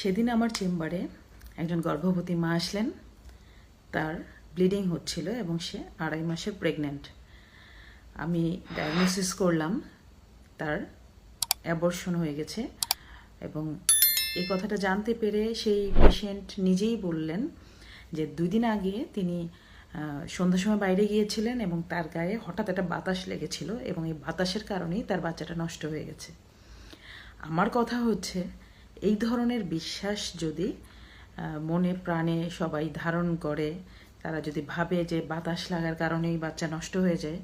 সেদিন আমার চেম্বারে একজন গর্ভবতী মা আসলেন। তার ব্লিডিং হচ্ছিল এবং সে 2.5 মাসের প্রেগন্যান্ট। আমি ডায়াগনোসিস করলাম তার অ্যাবর্শন হয়ে গেছে এবং এই কথাটা জানতে পেরে সেই পেশেন্ট নিজেই বললেন যে 2 দিন আগে তিনি সন্ধ্যার সময় বাইরে গিয়েছিলেন এবং তার গায়ে হঠাৎ একটা বাতাস লেগেছিল এবং এই বাতাসের কারণেই তার বাচ্চাটা নষ্ট হয়ে গেছে। আমার কথা হচ্ছে, এই ধরনের বিশ্বাস যদি মনে প্রাণে সবাই ধারণ করে, তারা যদি ভাবে যে বাতাস লাগার কারণেই বাচ্চা নষ্ট হয়ে যায়,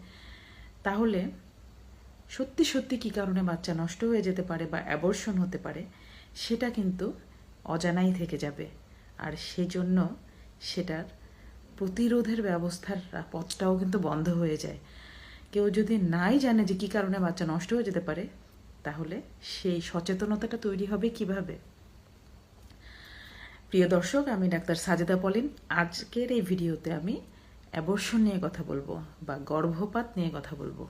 তাহলে সত্যি সত্যি কী কারণে বাচ্চা নষ্ট হয়ে যেতে পারে বা অ্যাবর্শন হতে পারে সেটা কিন্তু অজানাই থেকে যাবে। আর সেজন্য সেটার প্রতিরোধের ব্যবস্থার পথটাও কিন্তু বন্ধ হয়ে যায়। কেউ যদি নাই জানে যে কী কারণে বাচ্চা নষ্ট হয়ে যেতে পারে, তাহলে সেই সচেতনতাটা তৈরি হবে কিভাবে? প্রিয় দর্শক, আমি ডাক্তার সাজেদা পলিন। আজকের এই ভিডিওতে আমি অ্যাবর্শন নিয়ে কথা বলবো বা গর্ভপাত নিয়ে কথা বলবো।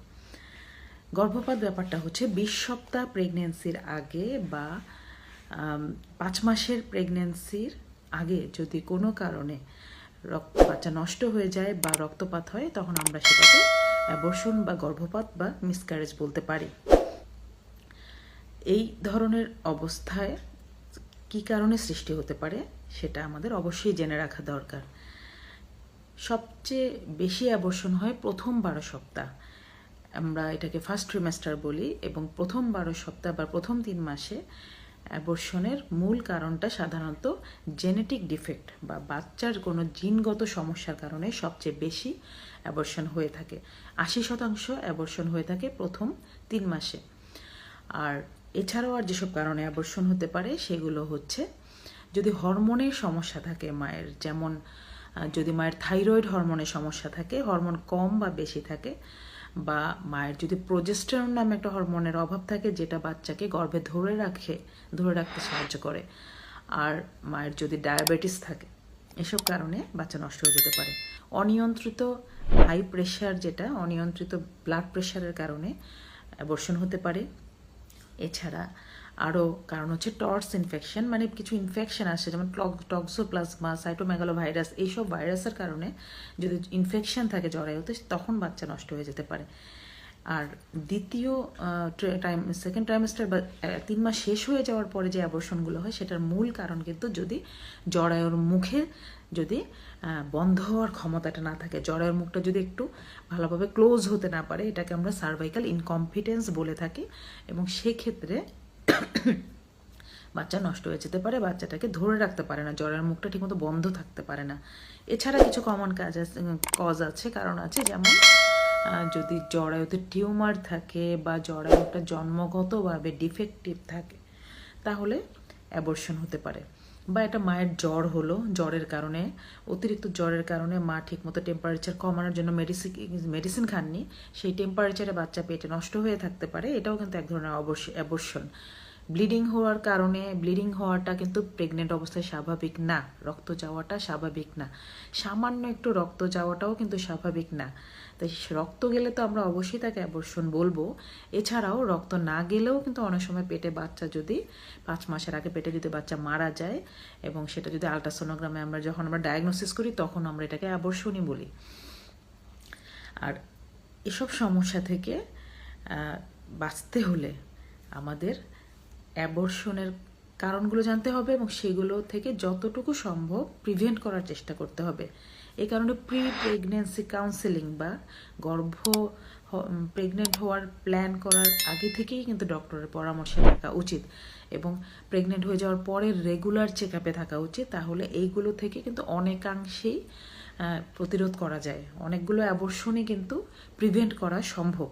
গর্ভপাত ব্যাপারটা হচ্ছে 20 সপ্তাহ প্রেগনেন্সির আগে বা 5 মাসের প্রেগনেন্সির আগে যদি কোনো কারণে বাচ্চা নষ্ট হয়ে যায় বা রক্তপাত হয়, তখন আমরা সেটাকে অ্যাবর্শন বা গর্ভপাত বা মিসক্যারেজ বলতে পারি। এই ধরনের অবস্থায় কী কারণে সৃষ্টি হতে পারে সেটা আমাদের অবশ্যই জেনে রাখা দরকার। সবচেয়ে বেশি অ্যাবর্শন হয় প্রথম 12 সপ্তাহ, আমরা এটাকে ফার্স্ট ট্রিমেস্টার বলি, এবং প্রথম 12 সপ্তাহ বা প্রথম 3 মাসে অ্যাবর্শনের মূল কারণটা সাধারণত জেনেটিক ডিফেক্ট বা বাচ্চার কোনো জিনগত সমস্যার কারণে সবচেয়ে বেশি অ্যাবর্শন হয়ে থাকে। 80% অ্যাবর্শন হয়ে থাকে প্রথম 3 মাসে। আর এছাড়াও আর যেসব কারণে অ্যাবর্শন হতে পারে সেগুলো হচ্ছে, যদি হরমোনের সমস্যা থাকে মায়ের, যেমন যদি মায়ের থাইরয়েড হরমোনের সমস্যা থাকে, হরমোন কম বা বেশি থাকে, বা মায়ের যদি প্রোজেস্টেরন নামে একটা হরমোনের অভাব থাকে যেটা বাচ্চাকে গর্ভে ধরে রাখতে সাহায্য করে, আর মায়ের যদি ডায়াবেটিস থাকে, এসব কারণে বাচ্চা নষ্ট হয়ে যেতে পারে। অনিয়ন্ত্রিত হাই প্রেশার, যেটা অনিয়ন্ত্রিত ব্লাড প্রেশারের কারণে অ্যাবর্শন হতে পারে। এছাড়া আরও কারণ হচ্ছে টর্স ইনফেকশন, মানে কিছু ইনফেকশন আসে, যেমন টক্সোপ্লাজমা, সাইটোমেগালোভাইরাস, এইসব ভাইরাসের কারণে যদি ইনফেকশন থাকে জরায়ুতে, তখন বাচ্চা নষ্ট হয়ে যেতে পারে। আর দ্বিতীয় সেকেন্ড ট্রাইমেস্টার বা 3 মাস শেষ হয়ে যাওয়ার পরে যে অ্যাবর্শনগুলো হয়, সেটার মূল কারণ কিন্তু যদি জরায়ুর মুখে যদি বন্ধ হওয়ার ক্ষমতাটা না থাকে, জরায়ুর মুখটা যদি একটু ভালোভাবে ক্লোজ হতে না পারে, এটাকে আমরা সার্ভাইকাল ইনকম্পিটেন্স বলে থাকি, এবং সেক্ষেত্রে বাচ্চা নষ্ট হয়ে যেতে পারে, বাচ্চাটাকে ধরে রাখতে পারে না, জরায়ুর মুখটা ঠিকমতো বন্ধ থাকতে পারে না। এছাড়া কিছু কমন কজ আছে, কারণ আছে, যেমন যদি জরায়ুতে টিউমার থাকে বা জরায়ুটা জন্মগতভাবে ডিফেক্টিভ থাকে, তাহলে অ্যাবর্শন হতে পারে। বা এটা মায়ের জ্বর হলো, জ্বরের কারণে, অতিরিক্ত জ্বরের কারণে মা ঠিকমতো টেম্পারেচার কমানোর জন্য মেডিসিন খাননি, সেই টেম্পারেচারে বাচ্চা পেটে নষ্ট হয়ে থাকতে পারে, এটাও কিন্তু এক ধরনের অ্যাবর্শন। ব্লিডিং হওয়ার কারণে, ব্লিডিং হওয়াটা কিন্তু প্রেগনেন্ট অবস্থায় স্বাভাবিক না, রক্ত যাওয়াটা স্বাভাবিক না, সামান্য একটু রক্ত যাওয়াটাও কিন্তু স্বাভাবিক না। তাই রক্ত গেলে তো আমরা অবশ্যই তাকে অ্যাবর্শন বলবো। এছাড়াও রক্ত না গেলেও কিন্তু অনেক সময় পেটে বাচ্চা যদি 5 মাসের আগে পেটে যদি বাচ্চা মারা যায়, এবং সেটা যদি আলট্রাসোনোগ্রামে যখন আমরা ডায়াগনোসিস করি, তখন আমরা এটাকে অ্যাবর্শনই বলি। আর এসব সমস্যা থেকে বাঁচতে হলে আমাদের অ্যাবর্শনের কারণগুলো জানতে হবে এবং সেগুলো থেকে যতটুকু সম্ভব প্রিভেন্ট করার চেষ্টা করতে হবে। এই কারণে প্রেগনেন্সি কাউন্সেলিং বা প্রেগনেন্ট হওয়ার প্ল্যান করার আগে থেকেই কিন্তু ডক্টরের পরামর্শে থাকা উচিত, এবং প্রেগনেন্ট হয়ে যাওয়ার পরে রেগুলার চেক আপে থাকা উচিত। তাহলে এইগুলো থেকে কিন্তু অনেকাংশেই প্রতিরোধ করা যায়, অনেকগুলো অ্যাবর্শনই কিন্তু প্রিভেন্ট করা সম্ভব।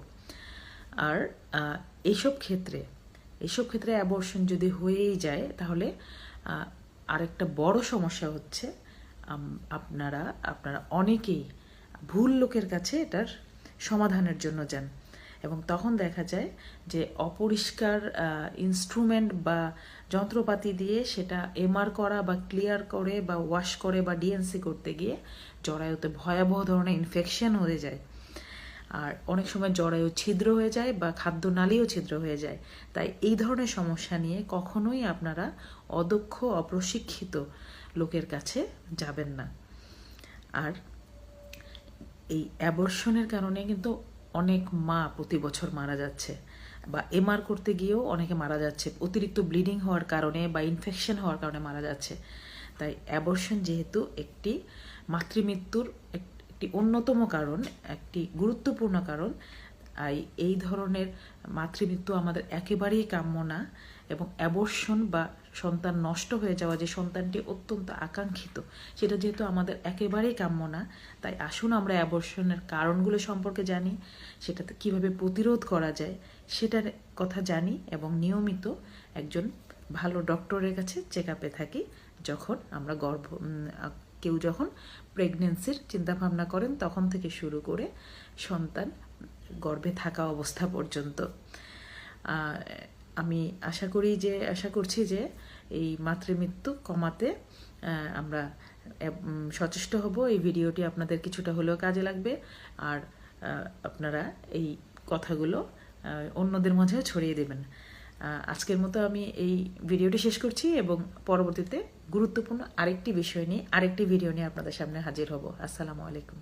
আর এইসব ক্ষেত্রে অ্যাবর্শন যদি হয়েই যায়, তাহলে আরেকটা বড় সমস্যা হচ্ছে, আপনারা অনেকেই ভুল লোকের কাছে এটার সমাধানের জন্য যান, এবং তখন দেখা যায় যে অপরিষ্কার ইনস্ট্রুমেন্ট বা যন্ত্রপাতি দিয়ে সেটা এমআর করা বা ক্লিয়ার করে বা ওয়াশ করে বা ডিএনসি করতে গিয়ে জরায়ুতে ভয়াবহ ধরনের ইনফেকশন হয়ে যায়। আর অনেক সময় জরায়ু ছিদ্র হয়ে যায় বা খাদ্যনালীও ছিদ্র হয়ে যায়। তাই এই ধরনের সমস্যা নিয়ে কখনোই আপনারা অদক্ষ অপ্রশিক্ষিত লোকের কাছে যাবেন না। আর এই অ্যাবর্শনের কারণে কিন্তু অনেক মা প্রতি বছর মারা যাচ্ছে, বা এমআর করতে গিয়েও অনেকে মারা যাচ্ছে, অতিরিক্ত ব্লিডিং হওয়ার কারণে বা ইনফেকশন হওয়ার কারণে মারা যাচ্ছে। তাই অ্যাবর্শন যেহেতু একটি মাতৃমৃত্যুর একটি অন্যতম কারণ, একটি গুরুত্বপূর্ণ কারণ, এই ধরনের মাতৃমৃত্যু আমাদের একেবারেই কাম্য না। এবং অ্যাবর্শন বা সন্তান নষ্ট হয়ে যাওয়া, যে সন্তানটি অত্যন্ত আকাঙ্ক্ষিত, সেটা যেহেতু আমাদের একেবারেই কাম্য না, তাই আসুন আমরা অ্যাবর্শনের কারণগুলো সম্পর্কে জানি, সেটাতে কীভাবে প্রতিরোধ করা যায় সেটার কথা জানি, এবং নিয়মিত একজন ভালো ডক্টরের কাছে চেক আপে থাকি যখন আমরা কেউ যখন প্রেগনেন্সির চিন্তাভাবনা করেন তখন থেকে শুরু করে সন্তান গর্ভে থাকা অবস্থা পর্যন্ত। আমি আশা করছি যে এই মাতৃমৃত্যু কমাতে আমরা সচেষ্ট হব। এই ভিডিওটি আপনাদের কিছুটা হলেও কাজে লাগবে, আর আপনারা এই কথাগুলো অন্যদের মাঝেও ছড়িয়ে দেবেন। আজকের মতো আমি এই ভিডিওটি শেষ করছি, এবং পরবর্তীতে গুরুত্বপূর্ণ আরেকটি বিষয় নিয়ে আরেকটি ভিডিও নিয়ে আপনাদের সামনে হাজির হব। আসসালামু আলাইকুম।